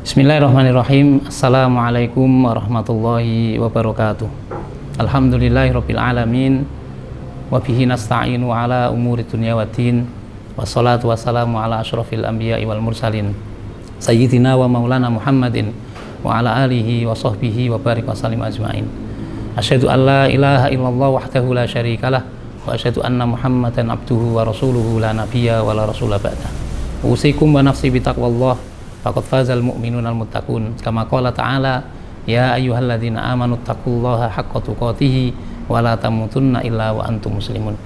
Bismillahirrahmanirrahim. Assalamualaikum warahmatullahi wabarakatuh. Alhamdulillahirabbil alamin wa bihi nasta'inu ala umuri dunya waddin. Wassalatu wassalamu ala asyrafil anbiya'i wal mursalin sayyidina wa maulana Muhammadin wa ala alihi wa sahbihi wa barik wa sallim ajma'in. Asyhadu an la ilaha illallah wahdahu la syarikalah wa asyhadu anna Muhammadan abduhu wa rasuluhu la nabiyya wa la rasula ba'da. Usikum wa nafsi bitaqwallah faqad fazal mu'minunal muttaqun. Kama qala ta'ala ya ayyuhalladzina amanu taqullaha haqqa tuqatih wa la tamutunna illa wa antum muslimun.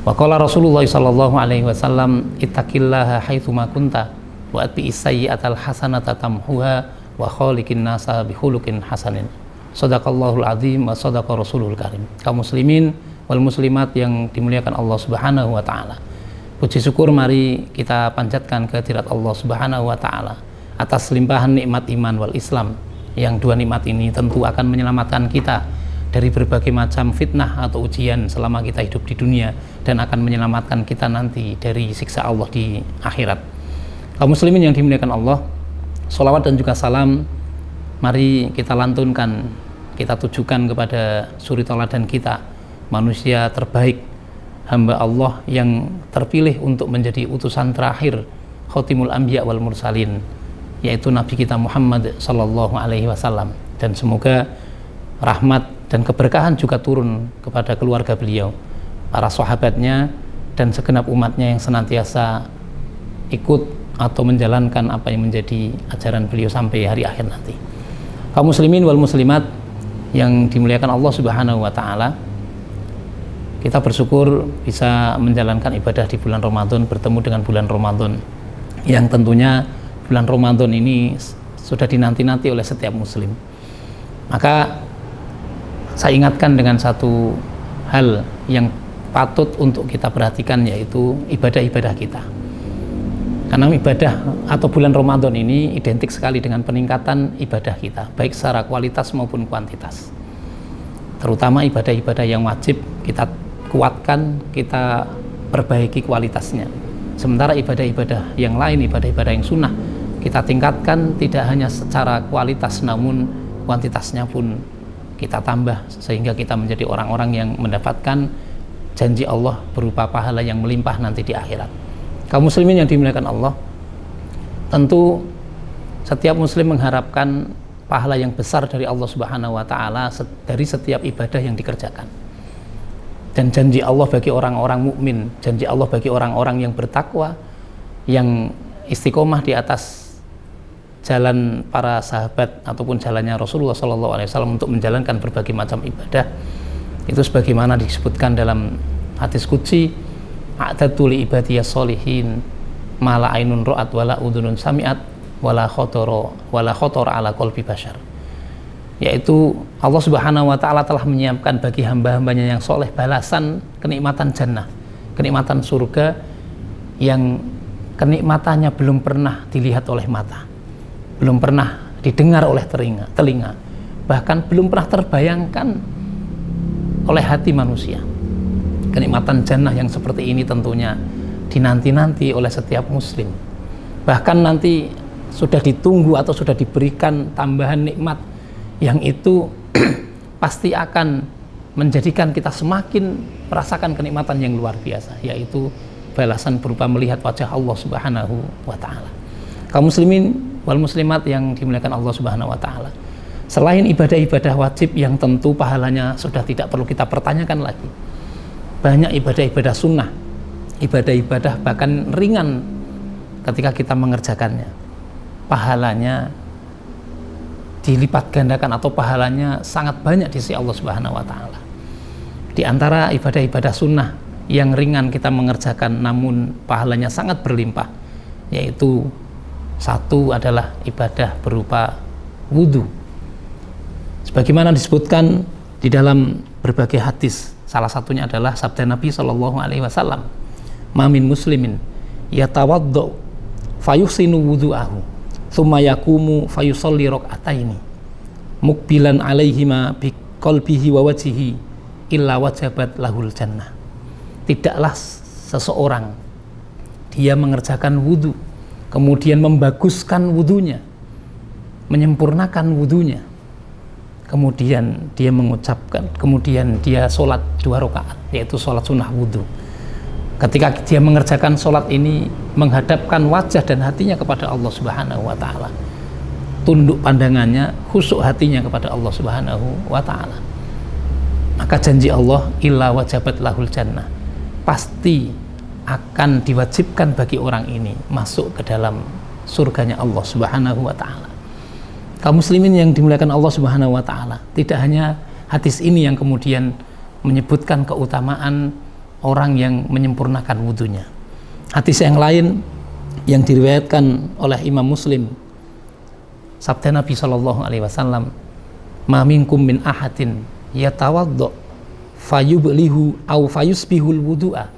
Wa qala Rasulullah sallallahu alaihi wasallam ittaqillaha haitsu ma kunta wa atbi'is sayyi'atal hasanata tamhuha wa khaliqin nasa bi khuluqin hasanin. Shadaqallahul azim wa shadaqa rasulul karim. Kaum muslimin wal muslimat yang dimuliakan Allah Subhanahu wa taala. Puji syukur mari kita panjatkan kehadirat Allah Subhanahu wa taala atas limpahan nikmat iman wal Islam, yang dua nikmat ini tentu akan menyelamatkan kita dari berbagai macam fitnah atau ujian selama kita hidup di dunia, dan akan menyelamatkan kita nanti dari siksa Allah di akhirat. Kaum muslimin yang dimuliakan Allah, sholawat dan juga salam mari kita lantunkan, kita tujukan kepada suri tauladan kita, manusia terbaik, hamba Allah yang terpilih untuk menjadi utusan terakhir, khotimul anbiya wal mursalin, yaitu Nabi kita Muhammad sallallahu alaihi wasallam. Dan semoga rahmat dan keberkahan juga turun kepada keluarga beliau, para sahabatnya, dan segenap umatnya yang senantiasa ikut atau menjalankan apa yang menjadi ajaran beliau sampai hari akhir nanti. Kaum muslimin wal muslimat yang dimuliakan Allah Subhanahu wa taala, kita bersyukur bisa menjalankan ibadah di bulan Ramadan, bertemu dengan bulan Ramadan yang tentunya bulan Ramadan ini sudah dinanti-nanti oleh setiap muslim. Maka saya ingatkan dengan satu hal yang patut untuk kita perhatikan, yaitu ibadah-ibadah kita. Karena ibadah atau bulan Ramadan ini identik sekali dengan peningkatan ibadah kita, baik secara kualitas maupun kuantitas. Terutama ibadah-ibadah yang wajib kita kuatkan, kita perbaiki kualitasnya. Sementara ibadah-ibadah yang lain, ibadah-ibadah yang sunnah, kita tingkatkan tidak hanya secara kualitas, namun kuantitasnya pun kita tambah, sehingga kita menjadi orang-orang yang mendapatkan janji Allah berupa pahala yang melimpah nanti di akhirat. Kaum muslimin yang dimuliakan Allah, tentu setiap muslim mengharapkan pahala yang besar dari Allah Subhanahu wa taala dari setiap ibadah yang dikerjakan. Dan janji Allah bagi orang-orang mukmin, janji Allah bagi orang-orang yang bertakwa, yang istiqomah di atas jalan para sahabat ataupun jalannya Rasulullah SAW untuk menjalankan berbagai macam ibadah, itu sebagaimana disebutkan dalam hadis qudsi, a'dadtu li ibadiyas sholihin ma la ainun ra'at wala udhunun sami'at wala khatara ala qalbi bashar. Yaitu Allah Subhanahu wa taala telah menyiapkan bagi hamba-hambanya yang soleh balasan kenikmatan jannah, kenikmatan surga yang kenikmatannya belum pernah dilihat oleh mata, belum pernah didengar oleh telinga, bahkan belum pernah terbayangkan oleh hati manusia. Kenikmatan jannah yang seperti ini tentunya dinanti-nanti oleh setiap muslim. Bahkan nanti sudah ditunggu atau sudah diberikan tambahan nikmat yang itu pasti akan menjadikan kita semakin merasakan kenikmatan yang luar biasa, yaitu balasan berupa melihat wajah Allah Subhanahu wa taala. Kaum muslimin wal muslimat yang dimuliakan Allah Subhanahu wa taala, selain ibadah-ibadah wajib yang tentu pahalanya sudah tidak perlu kita pertanyakan lagi, banyak ibadah-ibadah sunnah, ibadah-ibadah bahkan ringan ketika kita mengerjakannya, pahalanya dilipat gandakan atau pahalanya sangat banyak di sisi Allah Subhanahu wa taala. Di antara ibadah-ibadah sunnah yang ringan kita mengerjakan namun pahalanya sangat berlimpah, yaitu satu adalah ibadah berupa wudu. Sebagaimana disebutkan di dalam berbagai hadis, salah satunya adalah sabda Nabi sallallahu alaihi wasallam, "Ma min muslimin yatawaddo fayuhsinu wudu'ahu tsumma yaqumu fayusalli rak'ataini mukbilan alaihima biqalbihi wa wajhihi illa wajabat lahul jannah." Tidaklah seseorang dia mengerjakan wudu, kemudian membaguskan wudunya, menyempurnakan wudunya, kemudian dia mengucapkan, kemudian dia sholat 2 rakaat, yaitu sholat sunnah wudu. Ketika dia mengerjakan sholat ini, menghadapkan wajah dan hatinya kepada Allah Subhanahu wa Ta'ala, tunduk pandangannya, khusyuk hatinya kepada Allah Subhanahu wa Ta'ala, maka janji Allah, illa wajabat lahul jannah, pasti akan diwajibkan bagi orang ini masuk ke dalam surganya Allah Subhanahu wa Ta'ala. Kaum muslimin yang dimuliakan Allah Subhanahu wa Ta'ala, tidak hanya hadis ini yang kemudian menyebutkan keutamaan orang yang menyempurnakan wudunya. Hadis yang lain yang diriwayatkan oleh Imam Muslim, sabda Nabi sallallahu alaihi wasallam, "Ma minkum min ahadin yatawaddo fayublihu aw fayusbihul wudu'a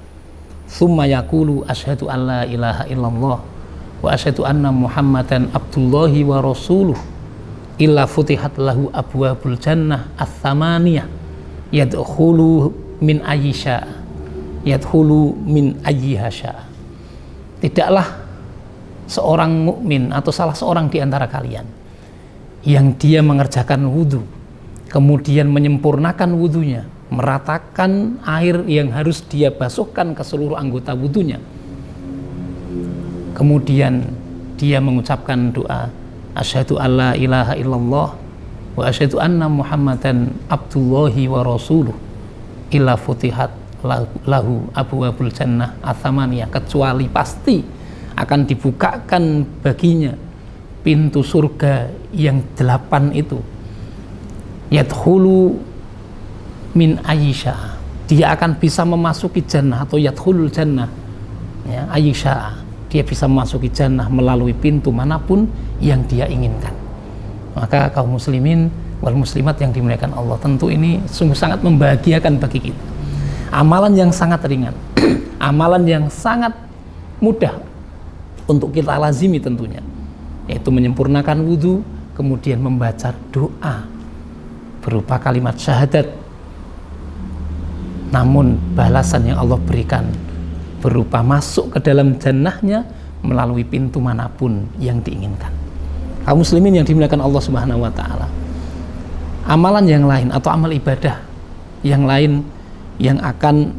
thumma yaqulu asyhadu an la ilaha illallah wa asyhadu anna Muhammadan abdullahi wa rasuluh illa futihat lahu abwabul jannah ats-tsamaniyah yadkhulu min ayyisha yadkhulu min ayyiha syaa." Tidaklah seorang mukmin atau salah seorang di antara kalian yang dia mengerjakan wudu, kemudian menyempurnakan wudunya, meratakan air yang harus dia basuhkan ke seluruh anggota wudunya, kemudian dia mengucapkan doa asyhadu alla ilaha illallah wa asyhadu anna Muhammadan abdullahi wa rasuluh illa futihat lahu abwabul jannah ats-tsamaniyah, kecuali pasti akan dibukakan baginya pintu surga yang 8 itu. Yadkhulu min ayyisha, dia akan bisa memasuki jannah, atau yadkhulul jannah, ya, ayyisha, dia bisa memasuki jannah melalui pintu manapun yang dia inginkan. Maka kaum muslimin wal muslimat yang dimuliakan Allah, tentu ini sungguh sangat membahagiakan bagi kita. Amalan yang sangat ringan, amalan yang sangat mudah untuk kita lazimi tentunya, yaitu menyempurnakan wudu, kemudian membaca doa berupa kalimat syahadat, namun balasan yang Allah berikan berupa masuk ke dalam jannahnya melalui pintu manapun yang diinginkan. Kaum muslimin yang dimuliakan Allah Subhanahu wa Ta'ala, amalan yang lain atau amal ibadah yang lain yang akan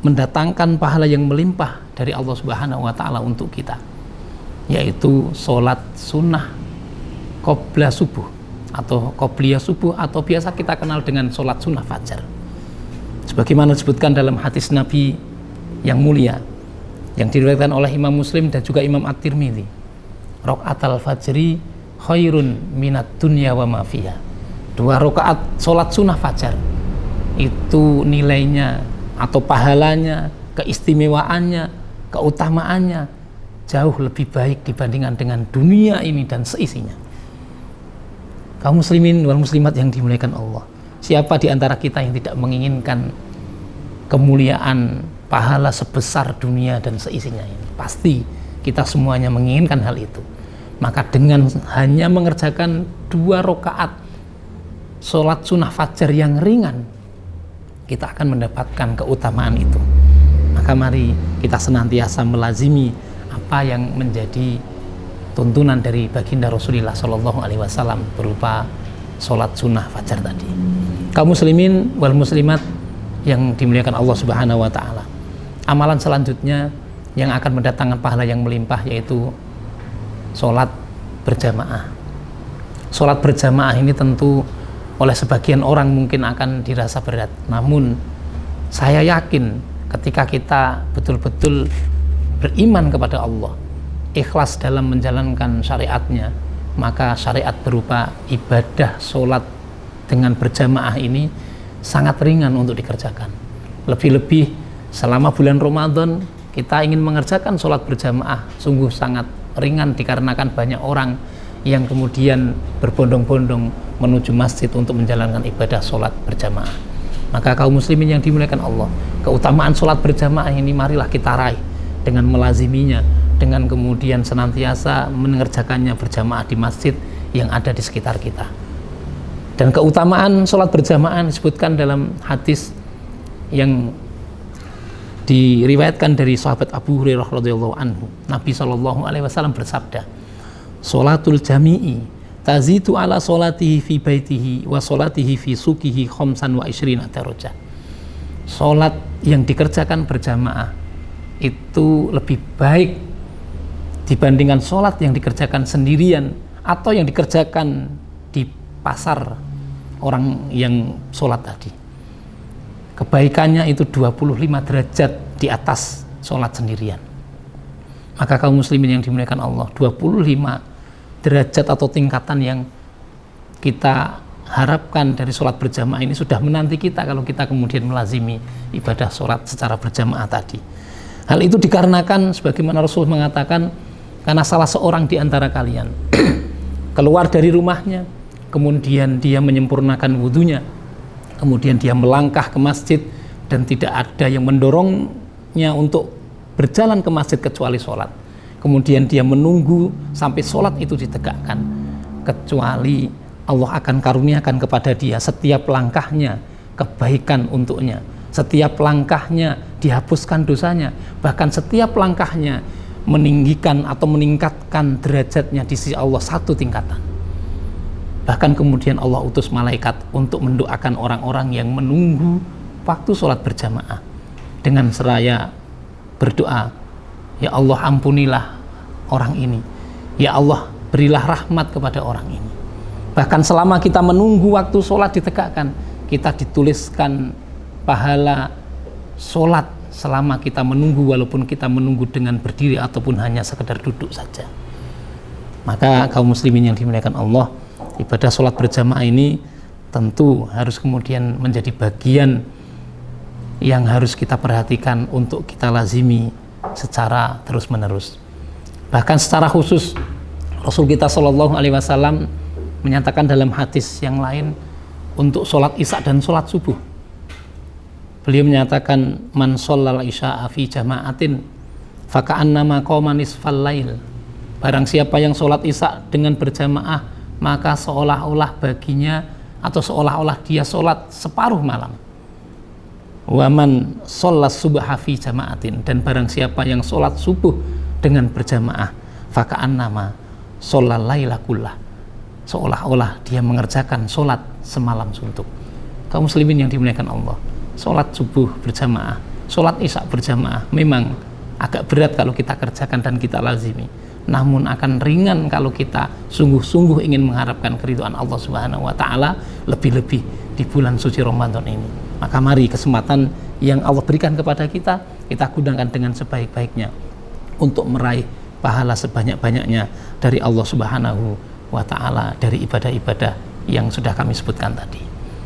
mendatangkan pahala yang melimpah dari Allah Subhanahu wa Ta'ala untuk kita, yaitu sholat sunnah qobla subuh atau qobliyah subuh, atau biasa kita kenal dengan sholat sunnah fajar. Sebagaimana disebutkan dalam hadis Nabi yang mulia yang diriwayatkan oleh Imam Muslim dan juga Imam At-Tirmidzi, raqatal fajri khairun minat dunya wa ma fiha. 2 rakaat sholat sunnah fajar itu nilainya atau pahalanya, keistimewaannya, keutamaannya jauh lebih baik dibandingkan dengan dunia ini dan seisinya. Kaum muslimin wal muslimat yang dimuliakan Allah, siapa di antara kita yang tidak menginginkan kemuliaan pahala sebesar dunia dan seisinya ini? Pasti kita semuanya menginginkan hal itu. Maka dengan hanya mengerjakan 2 rakaat sholat sunnah fajar yang ringan, kita akan mendapatkan keutamaan itu. Maka mari kita senantiasa melazimi apa yang menjadi tuntunan dari baginda Rasulullah Shallallahu Alaihi Wasallam berupa sholat sunnah fajar tadi. Kaum muslimin wal muslimat yang dimuliakan Allah Subhanahu Wa Taala, amalan selanjutnya yang akan mendatangkan pahala yang melimpah yaitu sholat berjamaah. Sholat berjamaah ini tentu oleh sebagian orang mungkin akan dirasa berat, namun saya yakin ketika kita betul-betul beriman kepada Allah, ikhlas dalam menjalankan syariatnya, maka syariat berupa ibadah sholat dengan berjamaah ini sangat ringan untuk dikerjakan. Lebih-lebih selama bulan Ramadan kita ingin mengerjakan sholat berjamaah sungguh sangat ringan, dikarenakan banyak orang yang kemudian berbondong-bondong menuju masjid untuk menjalankan ibadah sholat berjamaah. Maka kaum muslimin yang dimuliakan Allah, keutamaan sholat berjamaah ini marilah kita raih dengan melaziminya, dengan kemudian senantiasa mengerjakannya berjamaah di masjid yang ada di sekitar kita. Dan keutamaan sholat berjamaah disebutkan dalam hadis yang diriwayatkan dari sahabat Abu Hurairah radhiyallahu anhu. Nabi SAW bersabda, sholatul jami'i tazitu ala sholatihi fi baitihi wa sholatihi fi sukihi khamsan wa ishrina darajah. Sholat yang dikerjakan berjamaah itu lebih baik dibandingkan sholat yang dikerjakan sendirian atau yang dikerjakan di pasar orang yang sholat tadi. Kebaikannya itu 25 derajat di atas sholat sendirian. Maka kaum muslimin yang dimuliakan Allah, 25 derajat atau tingkatan yang kita harapkan dari sholat berjamaah ini sudah menanti kita kalau kita kemudian melazimi ibadah sholat secara berjamaah tadi. Hal itu dikarenakan sebagaimana Rasul mengatakan, karena salah seorang di antara kalian keluar dari rumahnya, kemudian dia menyempurnakan wudunya, kemudian dia melangkah ke masjid dan tidak ada yang mendorongnya untuk berjalan ke masjid kecuali sholat. Kemudian dia menunggu sampai sholat itu ditegakkan, kecuali Allah akan karuniakan kepada dia setiap langkahnya kebaikan untuknya, setiap langkahnya dihapuskan dosanya, bahkan setiap langkahnya meninggikan atau meningkatkan derajatnya di sisi Allah satu tingkatan. Bahkan kemudian Allah utus malaikat untuk mendoakan orang-orang yang menunggu waktu sholat berjamaah dengan seraya berdoa, ya Allah ampunilah orang ini, ya Allah berilah rahmat kepada orang ini. Bahkan selama kita menunggu waktu sholat ditegakkan, kita dituliskan pahala sholat selama kita menunggu, walaupun kita menunggu dengan berdiri ataupun hanya sekedar duduk saja. Maka kaum muslimin yang dimuliakan Allah, ibadah sholat berjamaah ini tentu harus kemudian menjadi bagian yang harus kita perhatikan untuk kita lazimi secara terus menerus. Bahkan secara khusus Rasul kita Shallallahu Alaihi Wasallam menyatakan dalam hadis yang lain untuk sholat isya dan sholat subuh. Beliau menyatakan, man shallal isya'a fi jama'atin faka'annama qama nisfal lail. Barang siapa yang sholat isya dengan berjamaah, maka seolah-olah baginya atau seolah-olah dia sholat separuh malam. Wa man shallas subha fi jama'atin, dan barang siapa yang sholat subuh dengan berjamaah, faka'annama shallal laila kullah, seolah-olah dia mengerjakan sholat semalam suntuk. Kaum muslimin yang dimuliakan Allah, sholat subuh berjamaah, sholat isya berjamaah memang agak berat kalau kita kerjakan dan kita lazimi, namun akan ringan kalau kita sungguh-sungguh ingin mengharapkan keridhaan Allah Subhanahu wa Ta'ala, lebih-lebih di bulan suci Ramadan ini. Maka mari kesempatan yang Allah berikan kepada kita, kita gunakan dengan sebaik-baiknya untuk meraih pahala sebanyak-banyaknya dari Allah Subhanahu wa Ta'ala dari ibadah-ibadah yang sudah kami sebutkan tadi.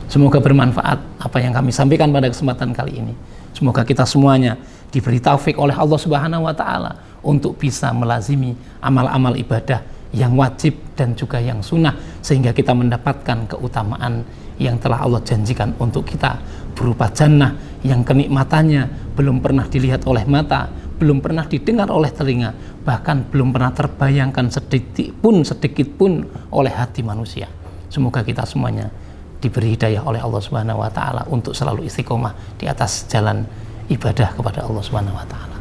Semoga bermanfaat apa yang kami sampaikan pada kesempatan kali ini. Semoga kita semuanya diberi taufik oleh Allah Subhanahu wa Ta'ala untuk bisa melazimi amal-amal ibadah yang wajib dan juga yang sunnah, sehingga kita mendapatkan keutamaan yang telah Allah janjikan untuk kita berupa jannah yang kenikmatannya belum pernah dilihat oleh mata, belum pernah didengar oleh telinga, bahkan belum pernah terbayangkan sedikit pun oleh hati manusia. Semoga kita semuanya diberi hidayah oleh Allah Subhanahu wa Ta'ala untuk selalu istiqomah di atas jalan ibadah kepada Allah Subhanahu wa Ta'ala.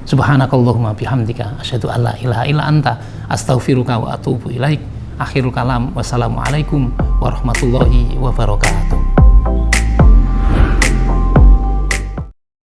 Subhanakallahumma bihamdika asyhadu an la ilaha illa anta astaghfiruka wa atubu ilaik. Akhirul kalam, wassalamualaikum warahmatullahi wabarakatuh.